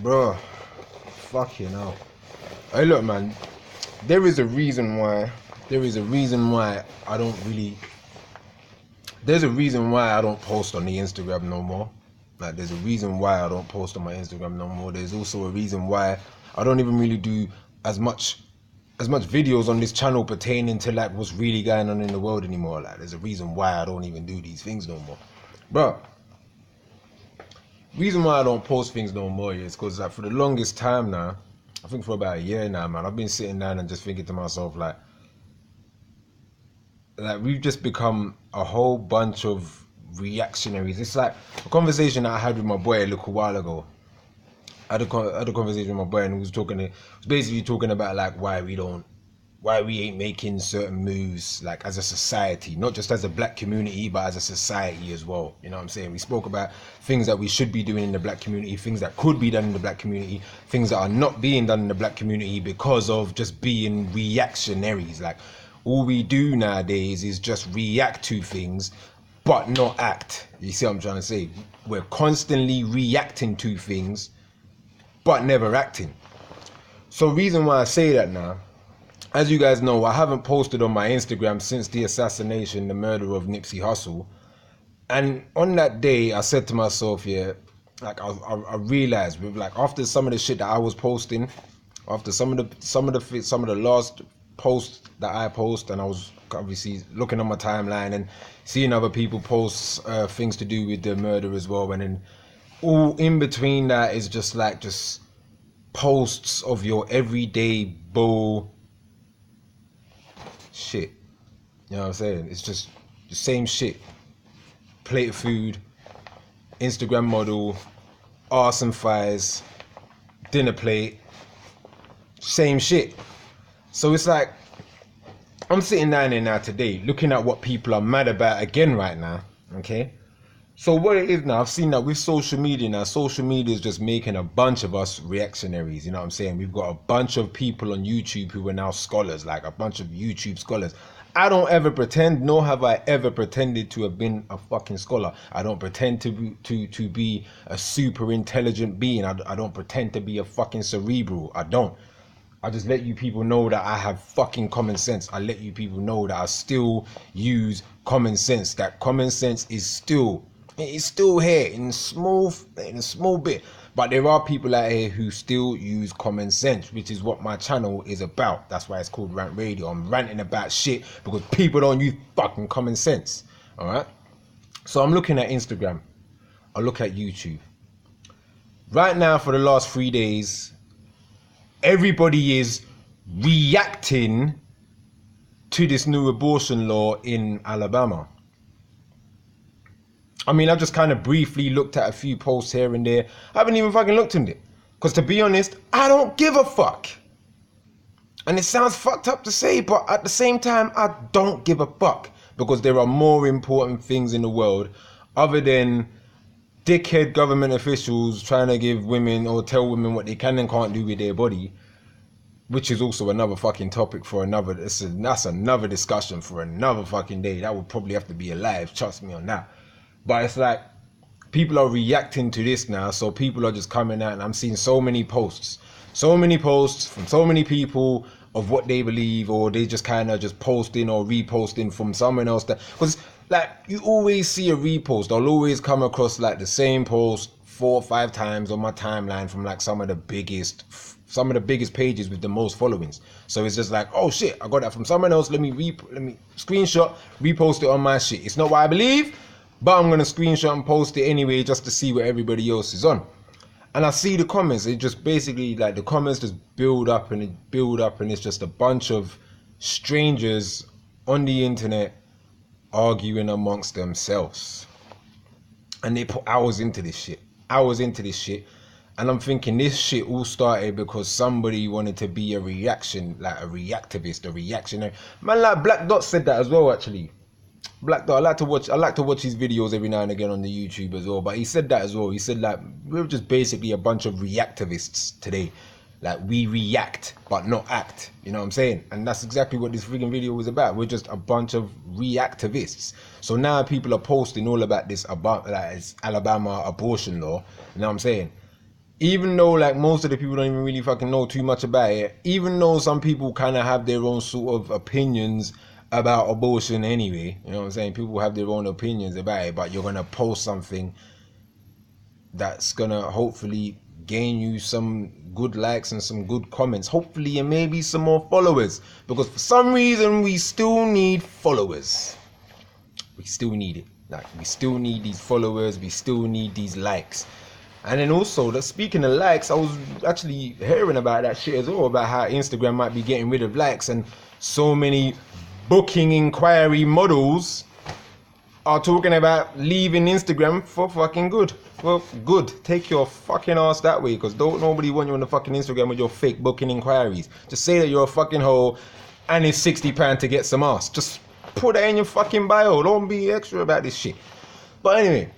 Bro, fuck you know. Hey, look, man. There is a reason why. I don't really. There's a reason why I don't post on the Instagram no more. Like, there's a reason why I don't post on my Instagram no more. There's also a reason why I don't even really do as much videos on this channel pertaining to like what's really going on in the world anymore. Like, there's a reason why I don't even do these things no more, bro. Reason why I don't post things no more is because like for the longest time now, I think for about a year now, man, I've been sitting down and just thinking to myself like we've just become a whole bunch of reactionaries. It's like a conversation that I had with my boy a little while ago. I had a conversation with my boy and he was basically talking about like why we ain't making certain moves like as a society, not just as a black community but as a society as well. You know what I'm saying? We spoke about things that we should be doing in the black community, things that could be done in the black community, things that are not being done in the black community because of just being reactionaries. Like, all we do nowadays is just react to things but not act. You see what I'm trying to say? We're constantly reacting to things but never acting. So reason why I say that now, as you guys know, I haven't posted on my Instagram since the assassination, the murder of Nipsey Hussle. And on that day, I said to myself, yeah, like I realized with like after some of the shit that I was posting, after some of the last posts that I post, and I was obviously looking on my timeline and seeing other people post things to do with the murder as well, and then all in between that is just posts of your everyday bull shit. You know what I'm saying? It's just the same shit. Plate of food, Instagram model, arse and thighs, dinner plate, same shit. So it's like, I'm sitting down there now today looking at what people are mad about again right now, okay? So what it is now, I've seen that with social media now, social media is just making a bunch of us reactionaries, you know what I'm saying? We've got a bunch of people on YouTube who are now scholars, like a bunch of YouTube scholars. I don't ever pretend, nor have I ever pretended to have been a fucking scholar. I don't pretend to be a super intelligent being. I don't pretend to be a fucking cerebral. I don't. I just let you people know that I have fucking common sense. I let you people know that I still use common sense. That common sense is still here in a small bit. But there are people out here who still use common sense, which is what my channel is about. That's why it's called Rant Radio. I'm ranting about shit because people don't use fucking common sense. Alright? So I'm looking at Instagram. I look at YouTube. Right now, for the last 3 days, everybody is reacting to this new abortion law in Alabama. I mean, I just kind of briefly looked at a few posts here and there. I haven't even fucking looked at it. Because to be honest, I don't give a fuck. And it sounds fucked up to say, but at the same time, I don't give a fuck. Because there are more important things in the world other than dickhead government officials trying to give women or tell women what they can and can't do with their body. Which is also another fucking topic for another, that's another discussion for another fucking day. That would probably have to be a live, trust me on that. But it's like, people are reacting to this now, so people are just coming out, and I'm seeing so many posts from so many people of what they believe, or they just kind of just posting or reposting from someone else. That, because like, you always see a repost, I'll always come across like the same post 4 or 5 times on my timeline from like some of the biggest pages with the most followings. So it's just like, oh shit, I got that from someone else, let me screenshot, repost it on my shit. It's not what I believe, but I'm gonna screenshot and post it anyway just to see what everybody else is on. And I see the comments, it just basically like the comments just build up and it's just a bunch of strangers on the internet arguing amongst themselves. And they put hours into this shit. And I'm thinking this shit all started because somebody wanted to be a reactivist, a reactionary. Man, like Black Dot said that as well, actually. Black Dot, I like to watch his videos every now and again on the YouTube as well. But he said that as well. He said like, we're just basically a bunch of reactivists today. Like, we react but not act. You know what I'm saying? And that's exactly what this freaking video was about. We're just a bunch of reactivists. So now people are posting all about this Alabama abortion law. You know what I'm saying? even though like most of the people don't even really fucking know too much about it, even though some people kind of have their own sort of opinions about abortion anyway, you know what I'm saying? People have their own opinions about it, but you're gonna post something that's gonna hopefully gain you some good likes and some good comments, hopefully, and maybe some more followers, because for some reason we still need followers. We still need it. Like, we still need these followers, we still need these likes. And then also, speaking of likes, I was actually hearing about that shit as well, about how Instagram might be getting rid of likes, and so many booking inquiry models are talking about leaving Instagram for fucking good. Well, good. Take your fucking ass that way, because don't nobody want you on the fucking Instagram with your fake booking inquiries. Just say that you're a fucking hoe and it's £60 to get some ass. Just put that in your fucking bio. Don't be extra about this shit. But anyway,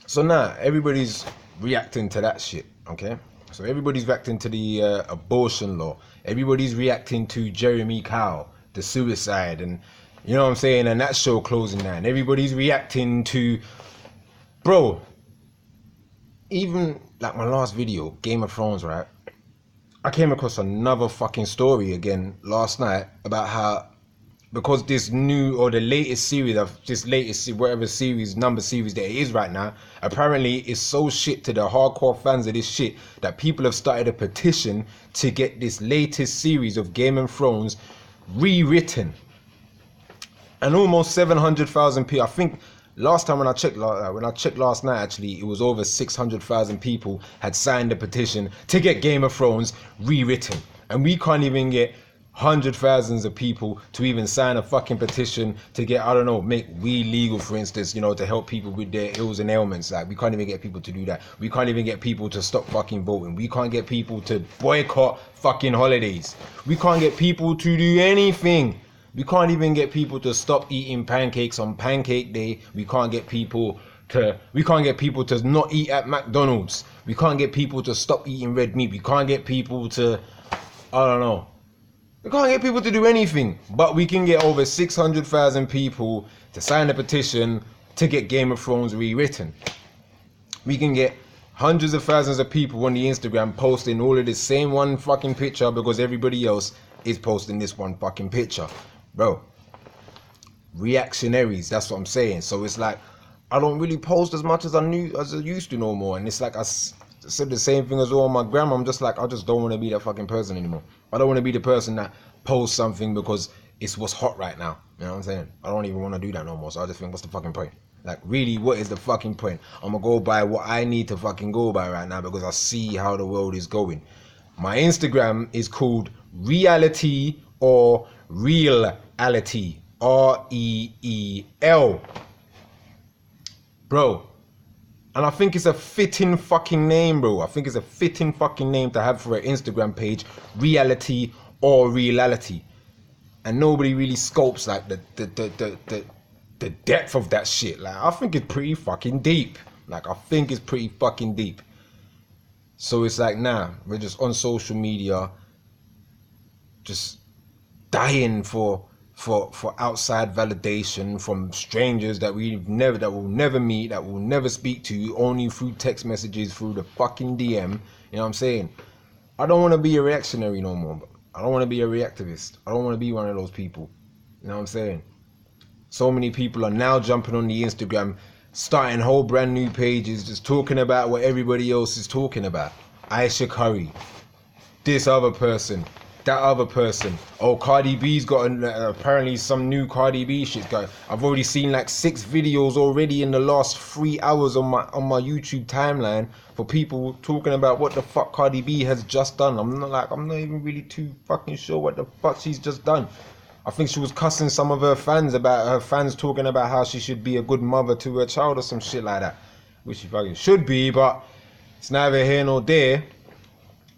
so now everybody's reacting to that shit, okay? So everybody's reacting to the abortion law. Everybody's reacting to Jeremy Kyle, the suicide, and you know what I'm saying, and that show closing down. Everybody's reacting to, bro, even like my last video, Game of Thrones, right? I came across another fucking story again last night about how, because this new, or the latest series of this latest, whatever series, number series that it is right now, apparently it's so shit to the hardcore fans of this shit that people have started a petition to get this latest series of Game of Thrones rewritten. And almost 700,000 people, I think last time when I checked last night, actually, it was over 600,000 people had signed a petition to get Game of Thrones rewritten. And we can't even get hundred thousands of people to even sign a fucking petition to get, I don't know, make weed legal, for instance, you know, to help people with their ills and ailments. Like, we can't even get people to do that. We can't even get people to stop fucking voting. We can't get people to boycott fucking holidays. We can't get people to do anything. We can't even get people to stop eating pancakes on Pancake Day. We can't get people to not eat at McDonald's. We can't get people to stop eating red meat. We can't get people to, I don't know. We can't get people to do anything, but we can get over 600,000 people to sign a petition to get Game of Thrones rewritten. We can get hundreds of thousands of people on the Instagram posting all of this same one fucking picture because everybody else is posting this one fucking picture. Bro, reactionaries, that's what I'm saying. So it's like, I don't really post as much as I used to no more. And it's like, I said the same thing as all my grandma. I'm just like, I just don't want to be that fucking person anymore. I don't want to be the person that posts something because it's what's hot right now. You know what I'm saying? I don't even want to do that no more. So I just think, what's the fucking point? Like, really, what is the fucking point? I'm going to go by what I need to fucking go by right now because I see how the world is going. My Instagram is called Reality or Reality. REEL. Bro. And I think it's a fitting fucking name, bro. I think it's a fitting fucking name to have for an Instagram page. Reality or Reality. And nobody really scopes like the depth of that shit. Like, I think it's pretty fucking deep. So it's like, nah, we're just on social media, just dying for outside validation from strangers that will never meet, that will never speak to, only through text messages, through the fucking DM. You know what I'm saying? I don't want to be a reactionary no more. I don't want to be a reactivist. I don't want to be one of those people. You know what I'm saying? So many people are now jumping on the Instagram, starting whole brand new pages, just talking about what everybody else is talking about. Aisha Curry, this other person, that other person. Oh, Cardi B's got apparently some new Cardi B shit going. I've already seen like 6 videos already in the last 3 hours on my YouTube timeline for people talking about what the fuck Cardi B has just done. I'm not even really too fucking sure what the fuck she's just done. I think she was cussing some of her fans about her fans talking about how she should be a good mother to her child or some shit like that, which she fucking should be, but it's neither here nor there.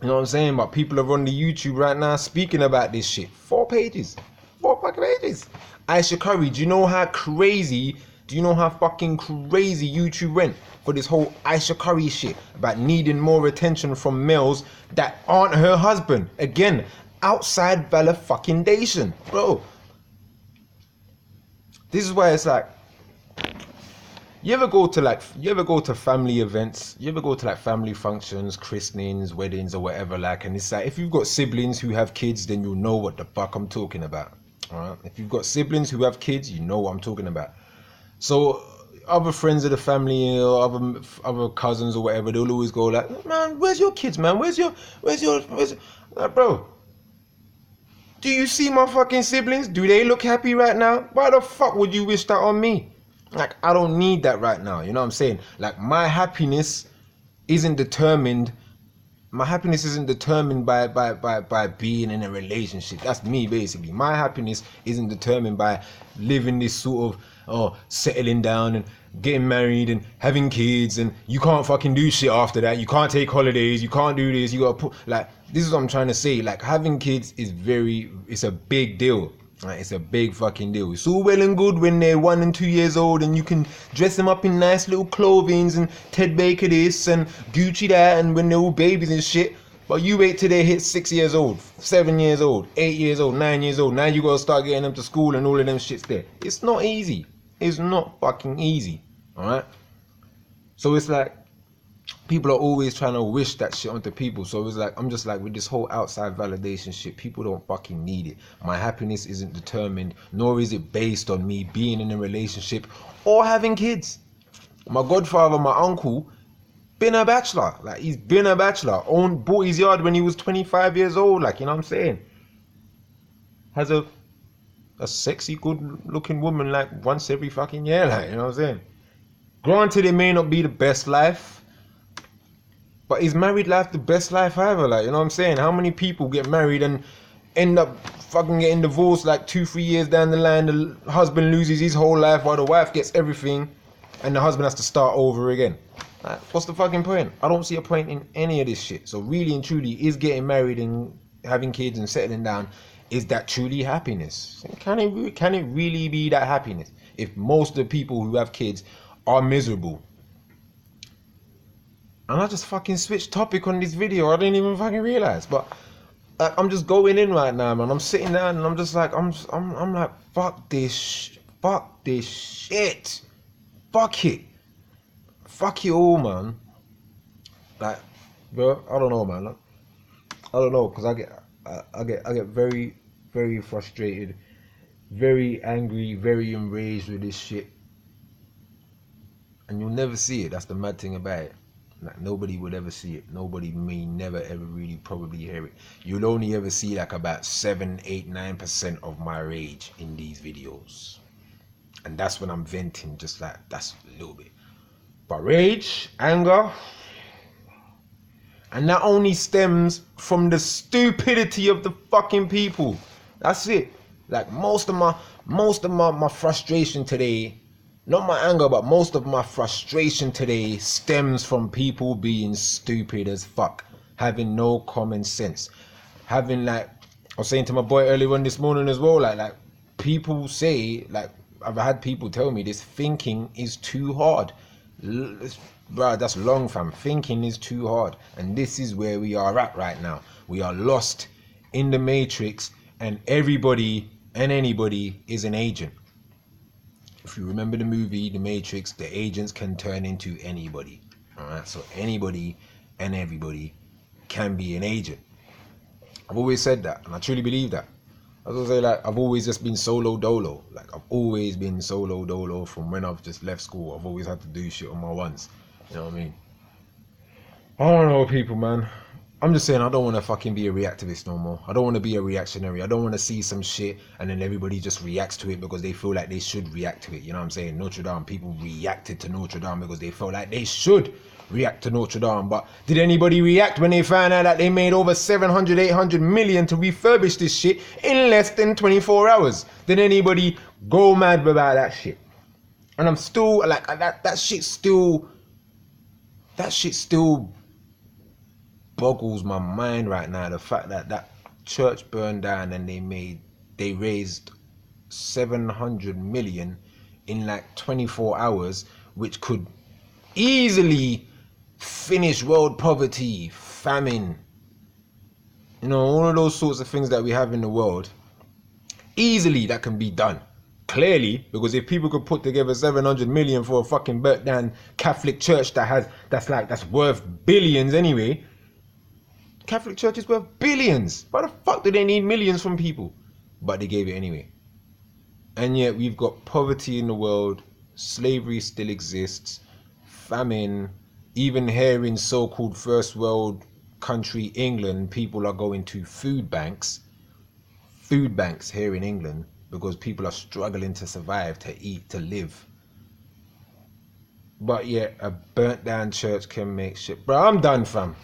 You know what I'm saying? But people are on the YouTube right now speaking about this shit. 4 fucking pages. Aisha Curry, do you know how fucking crazy YouTube went for this whole Aisha Curry shit about needing more attention from males that aren't her husband? Again, outside validation, bro. This is why it's like, you ever go to family events, you ever go to like family functions, christenings, weddings or whatever, like, and it's like if you've got siblings who have kids, then you'll know what the fuck I'm talking about. All right, if you've got siblings who have kids, you know what I'm talking about. So other friends of the family or other cousins or whatever, they'll always go like, man, where's your kids, man? Where's your like, bro, do you see my fucking siblings? Do they look happy right now? Why the fuck would you wish that on me? Like, I don't need that right now. You know what I'm saying? Like, my happiness isn't determined by being in a relationship. That's me, basically. My happiness isn't determined by living this sort of settling down and getting married and having kids, and you can't fucking do shit after that. You can't take holidays, you can't do this, you gotta put, like, this is what I'm trying to say. Like, having kids is it's a big deal. Like, it's a big fucking deal. It's all well and good when they're 1 and 2 years old and you can dress them up in nice little clothings and Ted Baker this and Gucci that, and when they're all babies and shit. But you wait till they hit 6 years old, 7 years old, 8 years old, 9 years old. Now you gotta start getting them to school and all of them shits there. It's not easy. It's not fucking easy. Alright? So it's like, people are always trying to wish that shit onto people. So it's like, I'm just like, with this whole outside validation shit, people don't fucking need it. My happiness isn't determined, nor is it based on me being in a relationship or having kids. My godfather, my uncle, been a bachelor. Like, he's been a bachelor. Bought his yard when he was 25 years old. Like, you know what I'm saying? Has a sexy, good looking woman like once every fucking year. Like, you know what I'm saying? Granted, it may not be the best life, but is married life the best life ever? Like, you know what I'm saying? How many people get married and end up fucking getting divorced like 2-3 years down the line? The husband loses his whole life while the wife gets everything, and the husband has to start over again. Like, what's the fucking point? I don't see a point in any of this shit. So really and truly, is getting married and having kids and settling down, is that truly happiness? Can it really be that happiness if most of the people who have kids are miserable? And I just fucking switched topic on this video. I didn't even fucking realize. But like, I'm just going in right now, man. I'm sitting down and I'm just like, I'm like, fuck this shit. Fuck it. Fuck it all, man. Like, bro, I don't know, man. Like, I don't know, cause I get very, very frustrated, very angry, very enraged with this shit. And you'll never see it. That's the mad thing about it. Like, nobody would ever see it. Nobody may never ever really probably hear it. You'll only ever see like about 7, 8, 9% of my rage in these videos. And that's when I'm venting, just like, that's a little bit. But rage, anger, and that only stems from the stupidity of the fucking people. That's it. Like, most of my frustration today, not my anger, but most of my frustration today stems from people being stupid as fuck, having no common sense, having, like, I was saying to my boy earlier on this morning as well, like people say, like, I've had people tell me this, thinking is too hard. Bro, that's long, fam. Thinking is too hard. And this is where we are at right now. We are lost in the matrix, and everybody and anybody is an agent. If you remember the movie The Matrix, the agents can turn into anybody. Alright, so anybody and everybody can be an agent. I've always said that, and I truly believe that. I was gonna say, like, I've always just been solo dolo. Like, I've always been solo dolo from when I've just left school. I've always had to do shit on my ones. You know what I mean? I don't know, people, man. I'm just saying, I don't want to fucking be a reactivist no more. I don't want to be a reactionary. I don't want to see some shit and then everybody just reacts to it because they feel like they should react to it. You know what I'm saying? Notre Dame, people reacted to Notre Dame because they felt like they should react to Notre Dame. But did anybody react when they found out that they made over 700, 800 million to refurbish this shit in less than 24 hours? Did anybody go mad about that shit? And I'm still, like, that shit still boggles my mind right now. The fact that that church burned down and they raised 700 million in like 24 hours, which could easily finish world poverty, famine, you know, all of those sorts of things that we have in the world. Easily that can be done. Clearly, because if people could put together 700 million for a fucking burnt down Catholic church that's worth billions anyway, Catholic church is worth billions. Why the fuck do they need millions from people? But they gave it anyway. And yet we've got poverty in the world, slavery still exists, famine, even here in so-called first world country England, people are going to food banks here in England, because people are struggling to survive, to eat, to live. But yet a burnt down church can make shit. Bro, I'm done, fam.